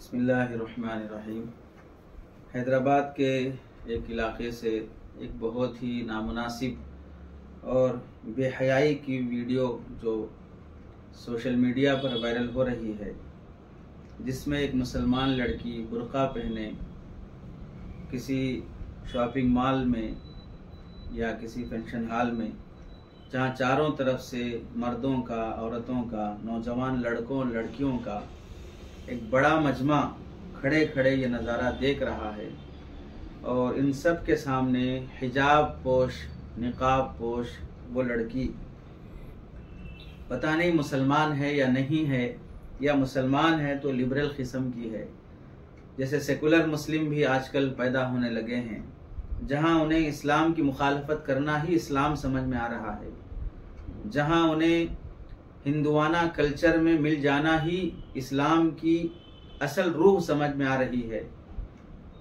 बिस्मिल्लाहिर्रहमानिर्रहीम। हैदराबाद के एक इलाके से एक बहुत ही नामुनासिब और बेहयाई की वीडियो जो सोशल मीडिया पर वायरल हो रही है, जिसमें एक मुसलमान लड़की बुर्का पहने किसी शॉपिंग मॉल में या किसी फंक्शन हॉल में, जहाँ चारों तरफ से मर्दों का, औरतों का, नौजवान लड़कों लड़कियों का एक बड़ा मजमा खड़े खड़े ये नज़ारा देख रहा है। और इन सब के सामने हिजाब पोश, निकाब पोश वो लड़की पता नहीं मुसलमान है या नहीं है, या मुसलमान है तो लिबरल किस्म की है। जैसे सेकुलर मुस्लिम भी आजकल पैदा होने लगे हैं, जहां उन्हें इस्लाम की मुखालफत करना ही इस्लाम समझ में आ रहा है, जहां उन्हें हिंदुआना कल्चर में मिल जाना ही इस्लाम की असल रूह समझ में आ रही है।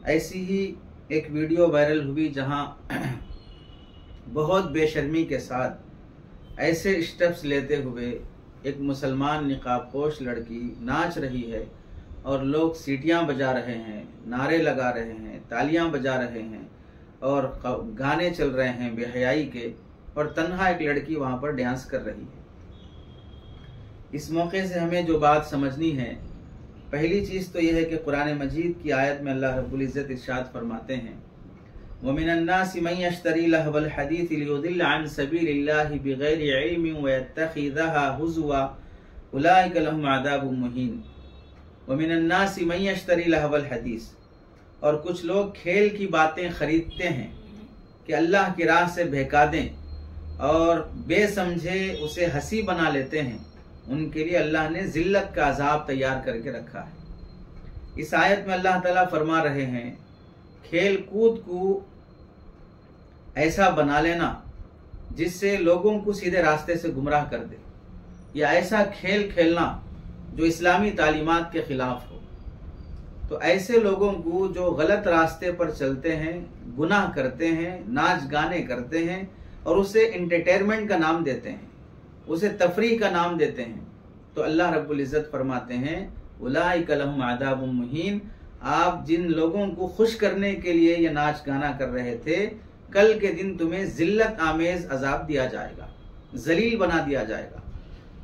ऐसी ही एक वीडियो वायरल हुई जहां बहुत बेशर्मी के साथ ऐसे स्टेप्स लेते हुए एक मुसलमान निकाबपोश लड़की नाच रही है और लोग सीटियां बजा रहे हैं, नारे लगा रहे हैं, तालियां बजा रहे हैं और गाने चल रहे हैं बेहयाई के, और तन्हा एक लड़की वहां पर डांस कर रही है। इस मौके से हमें जो बात समझनी है, पहली चीज़ तो यह है कि कुरान मजीद की आयत में अल्लाह रब्बुल इज़्ज़त इरशाद फरमाते हैं, वमिनन्नासि मन यश्तरी लहवल हदीस लियुदिल्ल अन सबीलिल्लाहि बिगैरि इल्मिन व यत्तखिज़हा हुज़वा उलाइका लहुम अज़ाबुम मुहीन। वमिनन्नासि मन यश्तरी लहवल हदीस, और कुछ लोग खेल की बातें खरीदते हैं कि अल्लाह की राह से बहका दें और बेसमझे उसे हंसी बना लेते हैं, उनके लिए अल्लाह ने जिल्लत का अजाब तैयार करके रखा है। इस आयत में अल्लाह ताला फरमा रहे हैं, खेल कूद को ऐसा बना लेना जिससे लोगों को सीधे रास्ते से गुमराह कर दे, या ऐसा खेल खेलना जो इस्लामी तालीमात के खिलाफ हो, तो ऐसे लोगों को जो गलत रास्ते पर चलते हैं, गुनाह करते हैं, नाच गाने करते हैं और उसे एंटरटेनमेंट का नाम देते हैं, उसे तफरीह का नाम देते हैं, तो अल्लाह रब्बुल इज़्ज़त फरमाते हैं, उलाइका लहुम अज़ाबुम मुहीन। आप जिन लोगों को खुश करने के लिए ये नाच गाना कर रहे थे, कल के दिन तुम्हें जिल्लत आमेज अजाब दिया जाएगा, जलील बना दिया जाएगा।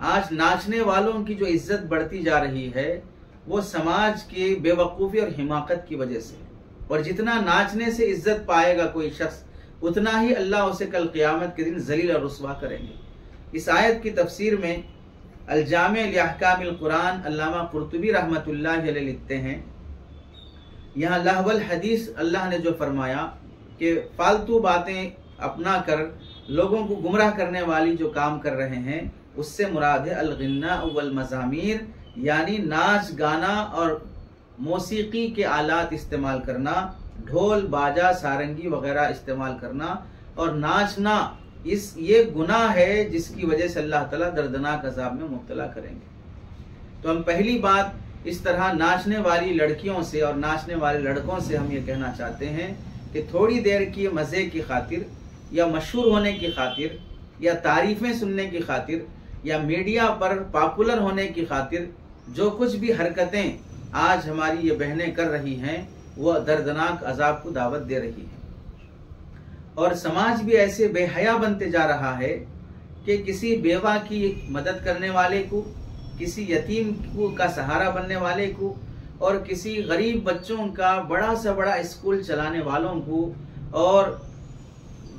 आज नाचने वालों की जो इज्जत बढ़ती जा रही है, वो समाज की बेवकूफ़ी और हिमाकत की वजह से, और जितना नाचने से इज्जत पाएगा कोई शख्स, उतना ही अल्लाह उसे कल क़यामत के दिन जलील और रुस्वा करेंगे। इस आयत की तफसीर में अल-जामे लिअहकामिल कुरान अल्लामा कुर्तुबी रहमतुल्लाहि अलैह लिखते हैं, यहाँ लहवल हदीस अल्लाह ने जो फरमाया कि फालतू बातें अपना कर लोगों को गुमराह करने वाली जो काम कर रहे हैं, उससे मुराद है अल-गिन्ना वल मज़ामीर, यानी नाच गाना और मौसीकी के आलात इस्तेमाल करना, ढोल बाजा सारंगी वगैरह इस्तेमाल करना और नाचना, ये गुनाह है जिसकी वजह से अल्लाह ताला दर्दनाक अजाब में मुब्तला करेंगे। तो हम पहली बात इस तरह नाचने वाली लड़कियों से और नाचने वाले लड़कों से हम ये कहना चाहते हैं कि थोड़ी देर की मज़े की खातिर, या मशहूर होने की खातिर, या तारीफ़ें सुनने की खातिर, या मीडिया पर पॉपुलर होने की खातिर जो कुछ भी हरकतें आज हमारी ये बहनें कर रही हैं, वह दर्दनाक अजाब को दावत दे रही हैं। और समाज भी ऐसे बेहया बनते जा रहा है कि किसी बेवा की मदद करने वाले को, किसी यतीम को का सहारा बनने वाले को, और किसी गरीब बच्चों का बड़ा से बड़ा स्कूल चलाने वालों को, और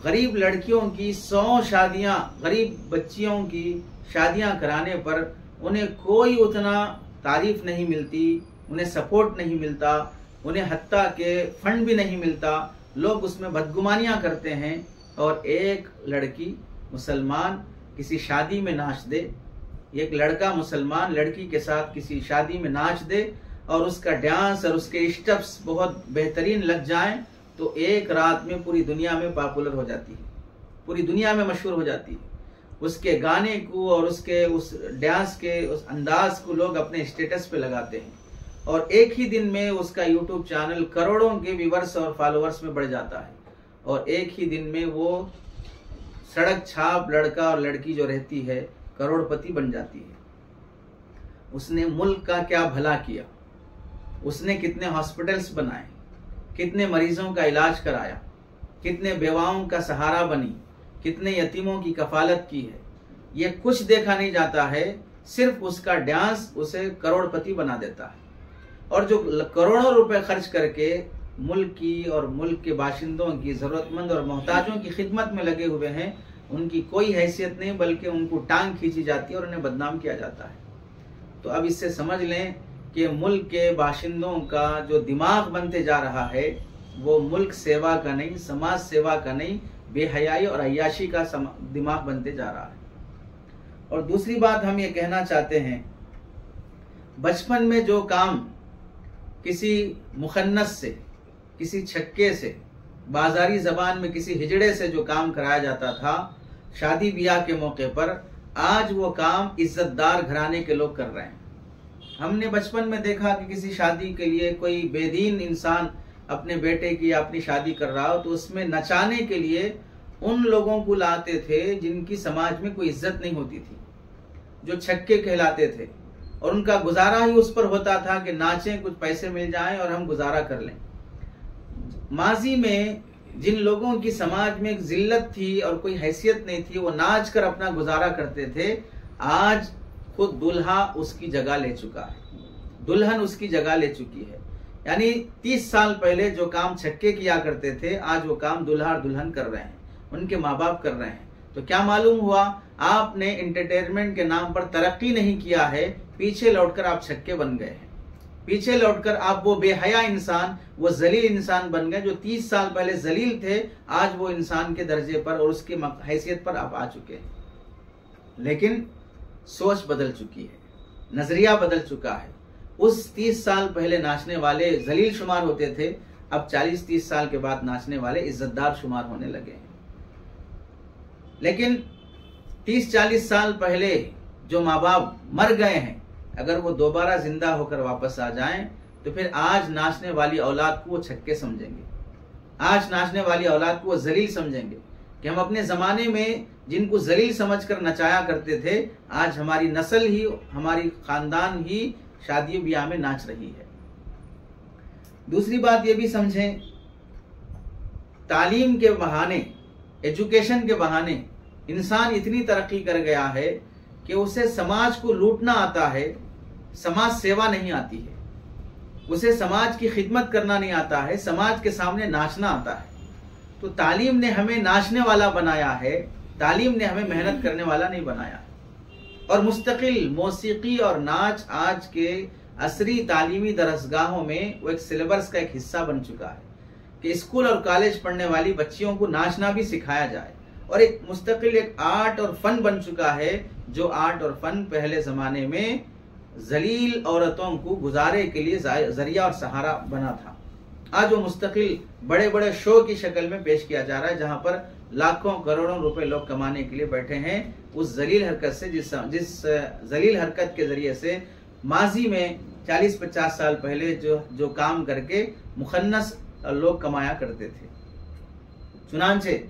गरीब लड़कियों की 100 शादियां, गरीब बच्चियों की शादियां कराने पर उन्हें कोई उतना तारीफ नहीं मिलती, उन्हें सपोर्ट नहीं मिलता, उन्हें हत्ता के फंड भी नहीं मिलता, लोग उसमें बदगुमानियां करते हैं। और एक लड़की मुसलमान किसी शादी में नाच दे, एक लड़का मुसलमान लड़की के साथ किसी शादी में नाच दे और उसका डांस और उसके स्टेप्स बहुत बेहतरीन लग जाएं, तो एक रात में पूरी दुनिया में पॉपुलर हो जाती है, पूरी दुनिया में मशहूर हो जाती है। उसके गाने को और उसके उस डांस के उस अंदाज को लोग अपने स्टेटस पे लगाते हैं, और एक ही दिन में उसका यूट्यूब चैनल करोड़ों के व्यूवर्स और फॉलोअर्स में बढ़ जाता है, और एक ही दिन में वो सड़क छाप लड़का और लड़की जो रहती है करोड़पति बन जाती है। उसने मुल्क का क्या भला किया, उसने कितने हॉस्पिटल्स बनाए, कितने मरीजों का इलाज कराया, कितने बेवाओं का सहारा बनी, कितने यतीमों की कफालत की है, ये कुछ देखा नहीं जाता है। सिर्फ उसका डांस उसे करोड़पति बना देता है। और जो करोड़ों रुपए खर्च करके मुल्क की और मुल्क के बाशिंदों की, ज़रूरतमंद और मोहताजों की खिदमत में लगे हुए हैं, उनकी कोई हैसियत नहीं, बल्कि उनको टांग खींची जाती है और उन्हें बदनाम किया जाता है। तो अब इससे समझ लें कि मुल्क के बाशिंदों का जो दिमाग बनते जा रहा है वो मुल्क सेवा का नहीं, समाज सेवा का नहीं, बेहयाई और अय्याशी का दिमाग बनते जा रहा है। और दूसरी बात हम ये कहना चाहते हैं, बचपन में जो काम किसी मुखन्नस से, किसी छक्के से, बाजारी जबान में किसी हिजड़े से जो काम कराया जाता था शादी ब्याह के मौके पर, आज वो काम इज्जतदार घराने के लोग कर रहे हैं। हमने बचपन में देखा कि किसी शादी के लिए कोई बेदीन इंसान अपने बेटे की या अपनी शादी कर रहा हो तो उसमें नचाने के लिए उन लोगों को लाते थे जिनकी समाज में कोई इज्जत नहीं होती थी, जो छक्के कहलाते थे, और उनका गुजारा ही उस पर होता था कि नाचें, कुछ पैसे मिल जाएं और हम गुजारा कर लें। माजी में जिन लोगों की समाज में एक जिल्लत थी और कोई हैसियत नहीं थी, वो नाच कर अपना गुजारा करते थे, आज खुद दुल्हा उसकी जगह ले चुका है, दुल्हन उसकी जगह ले चुकी है। यानी 30 साल पहले जो काम छक्के किया करते थे, आज वो काम दुल्हा और दुल्हन कर रहे हैं, उनके माँ बाप कर रहे हैं। तो क्या मालूम हुआ, आपने एंटरटेनमेंट के नाम पर तरक्की नहीं किया है, पीछे लौटकर आप छक्के बन गए हैं, पीछे लौटकर आप वो बेहया इंसान, वो जलील इंसान बन गए। जो 30 साल पहले जलील थे, आज वो इंसान के दर्जे पर और उसकी हैसियत पर आप आ चुके हैं। लेकिन सोच बदल चुकी है, नजरिया बदल चुका है। उस 30 साल पहले नाचने वाले जलील शुमार होते थे, अब 40-30 साल के बाद नाचने वाले इज्जतदार शुमार होने लगे हैं। लेकिन 30-40 साल पहले जो माँ बाप मर गए हैं, अगर वो दोबारा जिंदा होकर वापस आ जाएं तो फिर आज नाचने वाली औलाद को वो छक्के समझेंगे, आज नाचने वाली औलाद को वो जलील समझेंगे कि हम अपने जमाने में जिनको जलील समझकर नचाया करते थे, आज हमारी नस्ल ही, हमारी खानदान ही शादी ब्याह में नाच रही है। दूसरी बात ये भी समझें, तालीम के बहाने, एजुकेशन के बहाने इंसान इतनी तरक्की कर गया है कि उसे समाज को लूटना आता है, समाज सेवा नहीं आती है, उसे समाज की खिदमत करना नहीं आता है, समाज के सामने नाचना आता है। तो तालीम ने हमें नाचने वाला बनाया है, तालीम ने हमें मेहनत करने वाला नहीं बनाया। और मुस्तकिल मौसीकी और नाच आज के असरी तालीमी दरसगाहों में वो एक सिलेबस का एक हिस्सा बन चुका है कि स्कूल और कॉलेज पढ़ने वाली बच्चियों को नाचना भी सिखाया जाए, और एक मुस्तकिल एक आर्ट और फन बन चुका है, जो आर्ट और फन पहले जमाने में जलील औरतों को गुजारे के लिए जरिया और सहारा बना था। आज वो मुस्तकिल बड़े बड़े शो की शक्ल में पेश किया जा रहा है, जहां पर लाखों करोड़ों रुपए लोग कमाने के लिए बैठे हैं उस जलील हरकत से, जिस जलील हरकत के जरिए से माजी में 40-50 साल पहले जो काम करके मुखन्नस लोग कमाया करते थे। चुनांचे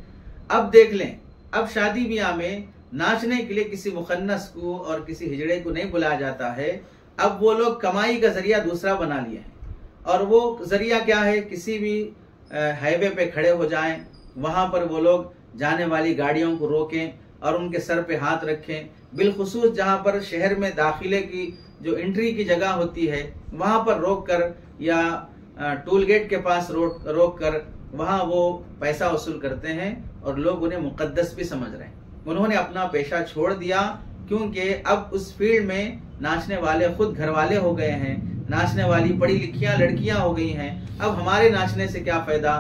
अब देख लें, अब शादी ब्याह में नाचने के लिए किसी मुखन्नस को और किसी हिजड़े को नहीं बुलाया जाता है। अब वो लोग कमाई का जरिया दूसरा बना लिए हैं, और वो जरिया क्या है, किसी भी हाईवे पे खड़े हो जाएं, वहां पर वो लोग जाने वाली गाड़ियों को रोकें और उनके सर पे हाथ रखें। बिलखुसूस जहां पर शहर में दाखिले की जो एंट्री की जगह होती है, वहां पर रोक कर या टोल गेट के पास रोक कर वहां वो पैसा वसूल करते हैं, और लोग उन्हें मुकद्दस भी समझ रहे हैं। उन्होंने अपना पेशा छोड़ दिया, क्योंकि अब उस फील्ड में नाचने वाले खुद घर वाले हो गए हैं, नाचने वाली पढ़ी लिखियां लड़कियां हो गई हैं। अब हमारे नाचने से क्या फायदा।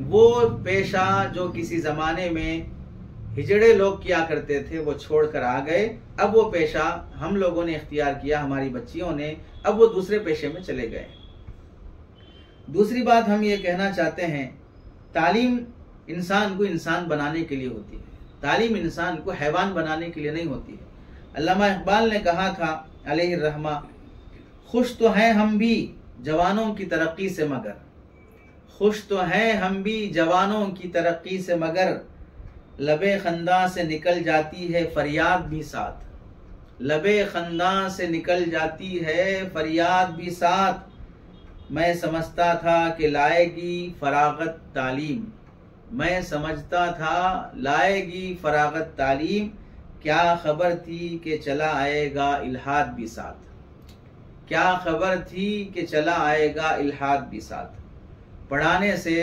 वो पेशा जो किसी जमाने में हिजड़े लोग किया करते थे वो छोड़कर आ गए, अब वो पेशा हम लोगों ने इख्तियार किया, हमारी बच्चियों ने, अब वो दूसरे पेशे में चले गए। दूसरी बात हम ये कहना चाहते हैं, तालीम इंसान को इंसान बनाने के लिए होती है, तालीम इंसान को हैवान बनाने के लिए नहीं होती है। अल्लामा इकबाल ने कहा था अलैहि रहमा, खुश तो हैं हम भी जवानों की तरक्की से मगर, खुश तो हैं हम भी जवानों की तरक्की से मगर, लबे खंदा से निकल जाती है फरियाद भी साथ, लबे खंदा से निकल जाती है फरियाद भी साथ, मैं समझता था कि लाएगी फरागत तालीम, मैं समझता था लाएगी फरागत तालीम, क्या खबर थी कि चला आएगा इल्हाद भी साथ, क्या खबर थी कि चला आएगा इल्हाद भी साथ। पढ़ाने से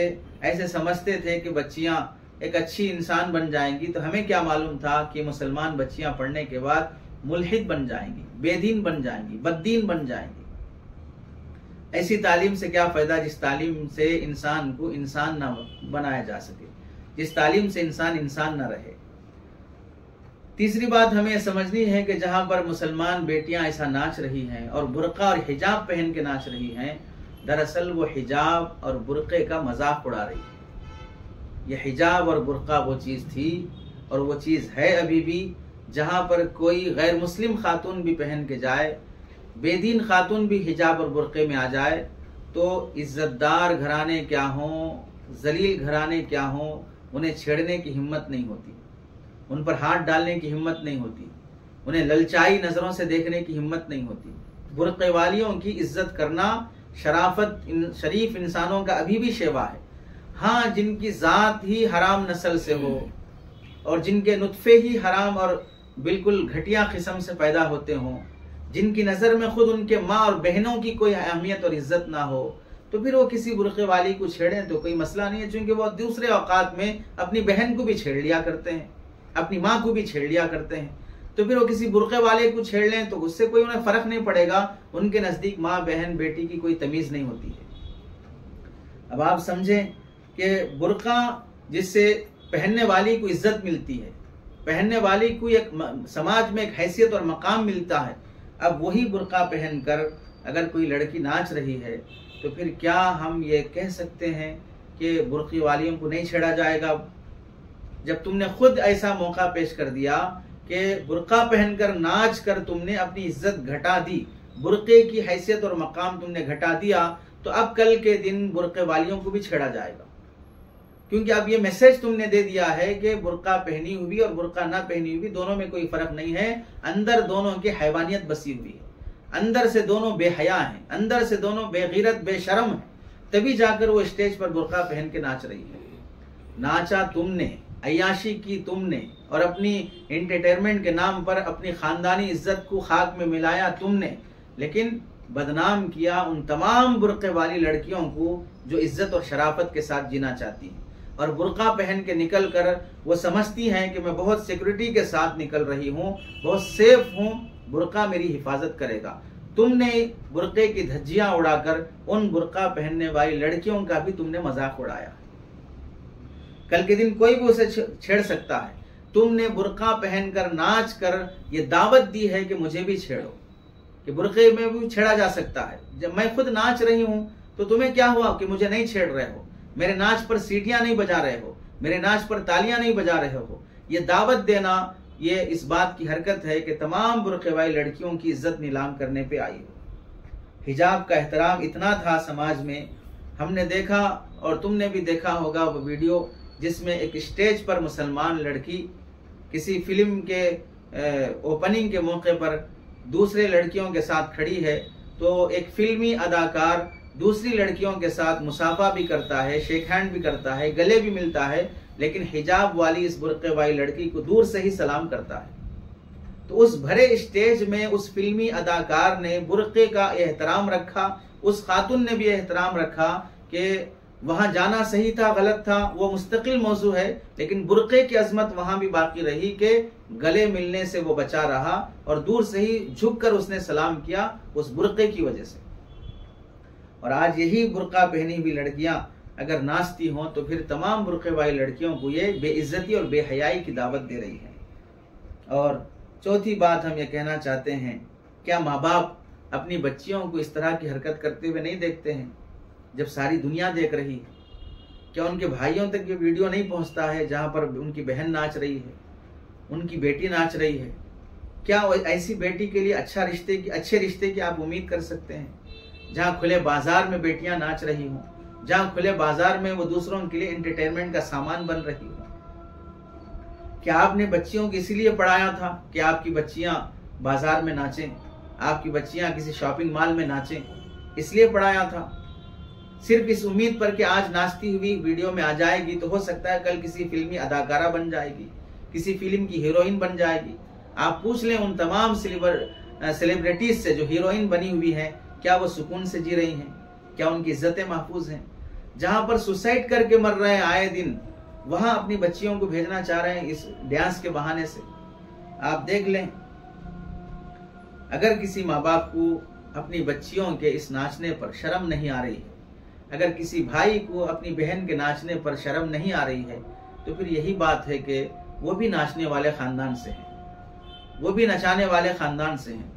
ऐसे समझते थे कि बच्चियां एक अच्छी इंसान बन जाएंगी, तो हमें क्या मालूम था कि मुसलमान बच्चियां पढ़ने के बाद मुल्हिद बन जाएंगी, बेदीन बन जाएंगी, बद्दीन बन जाएंगी। ऐसी तालीम से क्या फायदा जिस तालीम से इंसान को इंसान ना बनाया जा सके, जिस तालीम से इंसान ना रहे। तीसरी बात हमें समझनी है कि जहां पर मुसलमान बेटियां ऐसा नाच रही हैं और बुर्का और हिजाब पहन के नाच रही हैं, दरअसल वो हिजाब और बुर्के का मजाक उड़ा रही है। यह हिजाब और बुर्का वो चीज़ थी और वो चीज़ है अभी भी, जहां पर कोई गैर मुस्लिम खातून भी पहन के जाए, बेदीन खातून भी हिजाब और बुर्के में आ जाए, तो इज्जतदार घराने क्या हों, जलील घराने क्या हों, उन्हें छेड़ने की हिम्मत नहीं होती, उन पर हाथ डालने की हिम्मत नहीं होती, उन्हें ललचाई नज़रों से देखने की हिम्मत नहीं होती। बुर्के वालियों की इज्जत करना शराफत शरीफ इंसानों का अभी भी शेवा है। हाँ, जिनकी ज़ात ही हराम नस्ल से हो और जिनके नुत्फे ही हराम और बिल्कुल घटिया किस्म से पैदा होते हों, जिनकी नज़र में खुद उनके माँ और बहनों की कोई अहमियत और इज्जत ना हो, तो फिर वो किसी बुर्के वाली को छेड़ें तो कोई मसला नहीं है, क्योंकि वो दूसरे औकात में अपनी बहन को भी छेड़ लिया करते हैं, अपनी माँ को भी छेड़ लिया करते हैं। तो फिर वो किसी बुर्के वाले को छेड़ लें तो उससे कोई उन्हें फ़र्क नहीं पड़ेगा, उनके नज़दीक माँ बहन बेटी की कोई तमीज़ नहीं होती है। अब आप समझें कि बुर्का जिससे पहनने वाली को इज्जत मिलती है, पहनने वाली को एक समाज में एक हैसियत और मकाम मिलता है, अब वही बुर्का पहनकर अगर कोई लड़की नाच रही है तो फिर क्या हम ये कह सकते हैं कि बुर्की वालियों को नहीं छेड़ा जाएगा? जब तुमने खुद ऐसा मौका पेश कर दिया कि बुर्का पहनकर नाच कर तुमने अपनी इज्जत घटा दी, बुर्के की हैसियत और मकाम तुमने घटा दिया, तो अब कल के दिन बुर्के वालियों को भी छेड़ा जाएगा, क्योंकि अब ये मैसेज तुमने दे दिया है कि बुर्का पहनी हुई और बुर्का ना पहनी हुई दोनों में कोई फर्क नहीं है, अंदर दोनों की हैवानियत बसी हुई है, अंदर से दोनों बेहया हैं, अंदर से दोनों बेगैरत बेशरम हैं, तभी जाकर वो स्टेज पर बुर्का पहन के नाच रही है। नाचा तुमने, अय्याशी की तुमने और अपनी एंटरटेनमेंट के नाम पर अपनी खानदानी इज्जत को खाक में मिलाया तुमने, लेकिन बदनाम किया उन तमाम बुर्के वाली लड़कियों को जो इज्जत और शराफत के साथ जीना चाहती हैं और बुर्का पहन के निकल कर वो समझती हैं कि मैं बहुत सिक्योरिटी के साथ निकल रही हूँ, बहुत सेफ हूँ, बुर्का मेरी हिफाजत करेगा। तुमने बुर्के की धज्जियां उड़ाकर उन बुर्का पहनने वाली लड़कियों का भी तुमने मजाक उड़ाया। कल के दिन कोई भी उसे छेड़ सकता है। तुमने बुर्का पहनकर नाच कर ये दावत दी है कि मुझे भी छेड़ो, कि बुर्के में भी छेड़ा जा सकता है। जब मैं खुद नाच रही हूं तो तुम्हें क्या हुआ कि मुझे नहीं छेड़ रहे हो, मेरे नाच पर सीटियां नहीं बजा रहे हो, मेरे नाच पर तालियां नहीं बजा रहे हो। ये दावत देना ये इस बात की हरकत है कि तमाम बुर्के वाली लड़कियों की इज्जत नीलाम करने पे आई हो। हिजाब का एहतराम इतना था समाज में, हमने देखा और तुमने भी देखा होगा वो वीडियो जिसमें एक स्टेज पर मुसलमान लड़की किसी फिल्म के ओपनिंग के मौके पर दूसरे लड़कियों के साथ खड़ी है, तो एक फिल्मी अदाकार दूसरी लड़कियों के साथ मुसाफा भी करता है, शेक हैंड भी करता है, गले भी मिलता है, लेकिन हिजाब वाली इस बुर्के वाली लड़की को दूर से ही सलाम करता है। तो उस भरे स्टेज में उस फिल्मी अदाकार ने बुर्के का एहतराम रखा, उस खातून ने भी एहतराम रखा कि वहां जाना सही था गलत था वो मुस्तकिल मौजू है, लेकिन बुर्के की अजमत वहां भी बाकी रही कि गले मिलने से वो बचा रहा और दूर से ही झुककर उसने सलाम किया उस बुर्के की वजह से। और आज यही बुर्का पहनी हुई लड़कियां अगर नाचती हों तो फिर तमाम बुर्के वाली लड़कियों को ये बेइज्जती और बेहयाई की दावत दे रही है। और चौथी बात हम ये कहना चाहते हैं, क्या माँ बाप अपनी बच्चियों को इस तरह की हरकत करते हुए नहीं देखते हैं जब सारी दुनिया देख रही है? क्या उनके भाइयों तक ये वीडियो नहीं पहुंचता है जहां पर उनकी बहन नाच रही है, उनकी बेटी नाच रही है? क्या ऐसी बेटी के लिए अच्छे रिश्ते की आप उम्मीद कर सकते हैं जहां खुले बाजार में बेटियां नाच रही हों, जहां खुले बाजार में वो दूसरों के लिए एंटरटेनमेंट का सामान बन रही हो? क्या आपने बच्चियों को इसीलिए पढ़ाया था कि आपकी बच्चियां बाजार में नाचें, आपकी बच्चियां किसी शॉपिंग मॉल में नाचें, इसलिए पढ़ाया था? सिर्फ इस उम्मीद पर कि आज नाचती हुई वीडियो में आ जाएगी तो हो सकता है कल किसी फिल्मी अदाकारा बन जाएगी, किसी फिल्म की हीरोइन बन जाएगी। आप पूछ लें उन तमाम सेलिब्रिटीज से जो हीरोइन बनी हुई हैं, क्या वो सुकून से जी रही हैं? क्या उनकी इज्जतें महफूज हैं? जहां पर सुसाइड करके मर रहे हैं आए दिन, वहां अपनी बच्चियों को भेजना चाह रहे हैं इस डांस के बहाने से। आप देख लें, अगर किसी माँ बाप को अपनी बच्चियों के इस नाचने पर शर्म नहीं आ रही है, अगर किसी भाई को अपनी बहन के नाचने पर शर्म नहीं आ रही है, तो फिर यही बात है कि वो भी नाचने वाले खानदान से हैं, वो भी नचाने वाले खानदान से हैं,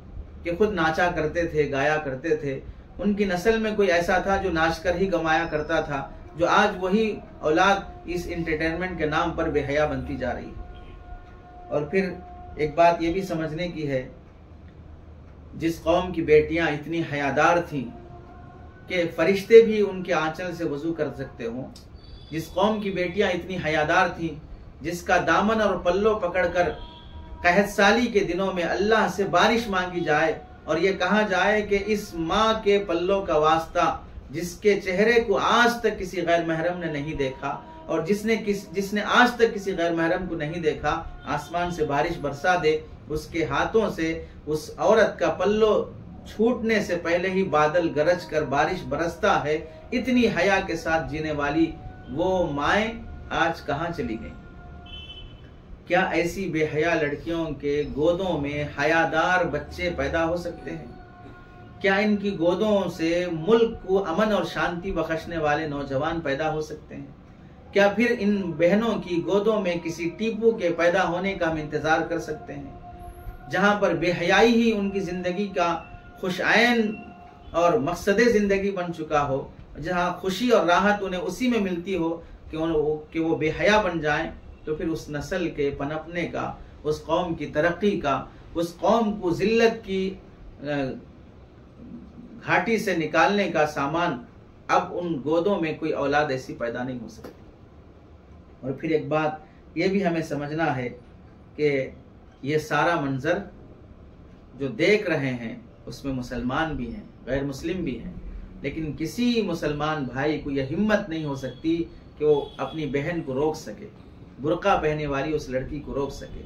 कि खुद नाचा करते थे, गाया करते थे। उनकी नस्ल में कोई ऐसा था जो नाचकर ही गमाया करता था, जो आज वही औलाद इस एंटरटेनमेंट के नाम पर बेहया बनती जा रही है। और फिर एक बात ये भी समझने की है, जिस कौम की बेटियां इतनी हयादार थीं कि फरिश्ते भी उनके आंचल से वजू कर सकते हों, जिस कौम की बेटियां इतनी हयादार थीं, जिसका दामन और पल्लो पकड़कर कहत साली के दिनों में अल्लाह से बारिश मांगी जाए और ये कहा जाए कि इस माँ के पल्लों का वास्ता, जिसके चेहरे को आज तक किसी गैर महरम ने नहीं देखा और जिसने आज तक किसी गैर महरम को नहीं देखा, आसमान से बारिश बरसा दे, उसके हाथों से उस औरत का पल्लो छूटने से पहले ही बादल गरज कर बारिश बरसता है। इतनी हया के साथ जीने वाली वो माएं आज कहां चली गईं? क्या ऐसी बेहया लड़कियों के गोदों में हयादार बच्चे पैदा हो सकते हैं? क्या इनकी गोदों से मुल्क को अमन और शांति बख्शने वाले नौजवान पैदा हो सकते हैं? क्या फिर इन बहनों की गोदों में किसी टीपू के पैदा होने का हम इंतजार कर सकते हैं, जहां पर बेहयाई ही उनकी जिंदगी का खुशआइन और मकसद जिंदगी बन चुका हो, जहां खुशी और राहत उन्हें उसी में मिलती हो कि वो बेहया बन जाएं? तो फिर उस नस्ल के पनपने का, उस कौम की तरक्की का, उस कौम को जिल्लत की घाटी से निकालने का सामान अब उन गोदों में कोई औलाद ऐसी पैदा नहीं हो सकती। और फिर एक बात ये भी हमें समझना है कि ये सारा मंजर जो देख रहे हैं उसमें मुसलमान भी हैं, गैर मुस्लिम भी हैं, लेकिन किसी मुसलमान भाई को यह हिम्मत नहीं हो सकती कि वो अपनी बहन को रोक सके, बुर्का पहने वाली उस लड़की को रोक सके।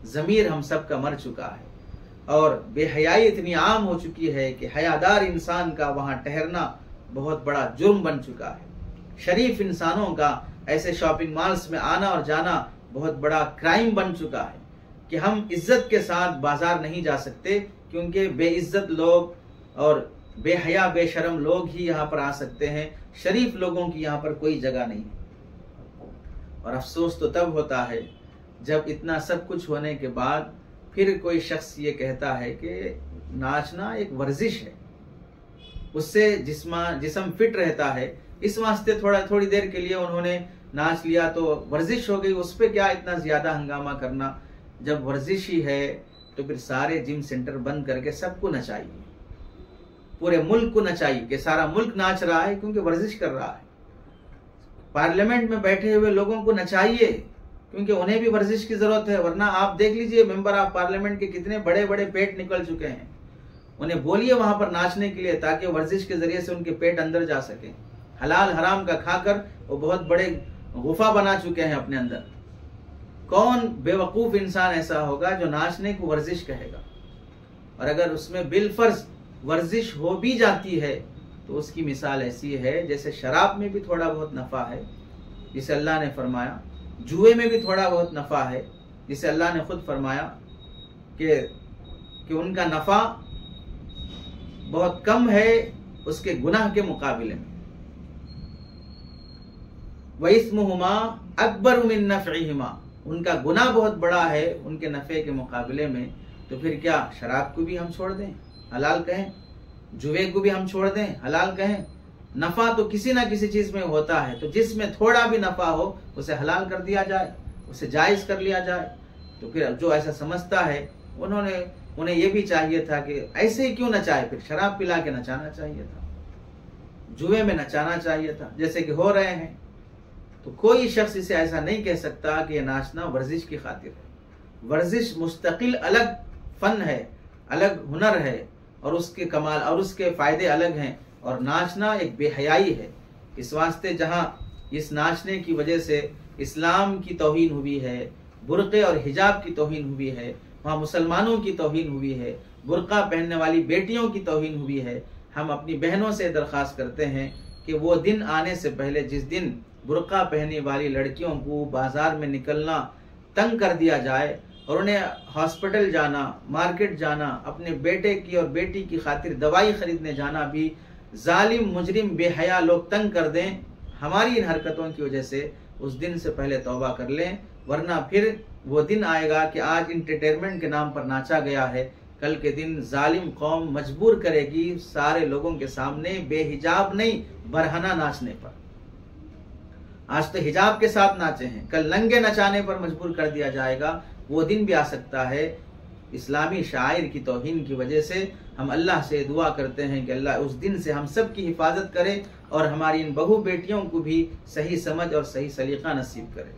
ज़मीर हम सब का मर चुका है और बेहयाई इतनी आम हो चुकी है कि हयादार इंसान का वहां ठहरना बहुत बड़ा जुर्म बन चुका है। शरीफ इंसानों का ऐसे शॉपिंग मॉल्स में आना और जाना बहुत बड़ा क्राइम बन चुका है कि हम इज्जत के साथ बाजार नहीं जा सकते, क्योंकि बेइज्जत लोग और बेहया बेशरम लोग ही यहाँ पर आ सकते हैं। शरीफ लोगों की यहाँ पर कोई जगह नहीं है। और अफसोस तो तब होता है जब इतना सब कुछ होने के बाद फिर कोई शख्स ये कहता है कि नाचना एक वर्जिश है, उससे जिस्म फिट रहता है, इस वास्ते थोड़ी देर के लिए उन्होंने नाच लिया तो वर्जिश हो गई, उस पर क्या इतना ज्यादा हंगामा करना। जब वर्जिश ही है तो फिर सारे जिम सेंटर बंद करके सबको नचाइए, पूरे मुल्क को नचाइए कि सारा मुल्क नाच रहा है क्योंकि वर्जिश कर रहा है। पार्लियामेंट में बैठे हुए लोगों को नचाइए क्योंकि उन्हें भी वर्जिश की जरूरत है, वरना आप देख लीजिए मेंबर ऑफ पार्लियामेंट के कितने बड़े बड़े पेट निकल चुके हैं। उन्हें बोलिए वहां पर नाचने के लिए ताकि वर्जिश के जरिए से उनके पेट अंदर जा सके। हलाल हराम का खाकर वो बहुत बड़े गुफा बना चुके हैं अपने अंदर। कौन बेवकूफ इंसान ऐसा होगा जो नाचने को वर्जिश कहेगा? और अगर उसमें बिलफर्ज वर्जिश हो भी जाती है तो उसकी मिसाल ऐसी है जैसे शराब में भी थोड़ा बहुत नफा है जिसे अल्लाह ने फरमाया, जुए में भी थोड़ा बहुत नफा है जिसे अल्लाह ने खुद फरमाया कि उनका नफा बहुत कम है उसके गुनाह के मुकाबले में। वइस्मुहुमा अकबर मिन नफ़इहिमा, उनका गुनाह बहुत बड़ा है उनके नफे के मुकाबले में। तो फिर क्या शराब को भी हम छोड़ दें, हलाल कहें? जुए को भी हम छोड़ दें, हलाल कहें? नफा तो किसी ना किसी चीज में होता है, तो जिसमें थोड़ा भी नफा हो उसे हलाल कर दिया जाए, उसे जायज कर लिया जाए। तो फिर जो ऐसा समझता है उन्हें यह भी चाहिए था कि ऐसे ही क्यों नचाए, फिर शराब पिला के नचाना चाहिए था, जुए में नचाना चाहिए था जैसे कि हो रहे हैं। तो कोई शख्स इसे ऐसा नहीं कह सकता कि यह नाचना वर्जिश की खातिर है। वर्जिश मुस्तकिल अलग फन है, अलग हुनर है और उसके कमाल और उसके फायदे अलग हैं। और नाचना एक बेहयाई है। इस वास्ते जहाँ इस नाचने की वजह से इस्लाम की तौहीन हुई है, बुर्क़े और हिजाब की तौहीन हुई है, वहाँ मुसलमानों की तौहीन हुई है, बुर्का पहनने वाली बेटियों की तौहीन हुई है। हम अपनी बहनों से दरख्वास्त करते हैं कि वो दिन आने से पहले, जिस दिन बुर्का पहनने वाली लड़कियों को बाजार में निकलना तंग कर दिया जाए और उन्हें हॉस्पिटल जाना, मार्केट जाना, अपने बेटे की और बेटी की खातिर दवाई खरीदने जाना भी जालिम मुजरिम बेहया लोग तंग कर दें, हमारी इन हरकतों की वजह से उस दिन से पहले तौबा कर लें, वरना फिर वो दिन आएगा कि आज इंटरटेनमेंट के नाम पर नाचा गया है, कल के दिन जालिम कौम मजबूर करेगी सारे लोगों के सामने बेहिजाब नहीं बरहना नाचने पर। आज तो हिजाब के साथ नाचे हैं, कल नंगे नचाने पर मजबूर कर दिया जाएगा। वो दिन भी आ सकता है। इस्लामी शायर की तौहीन की वजह से हम अल्लाह से दुआ करते हैं कि अल्लाह उस दिन से हम सब की हिफाजत करे और हमारी इन बहू बेटियों को भी सही समझ और सही सलीका नसीब करे।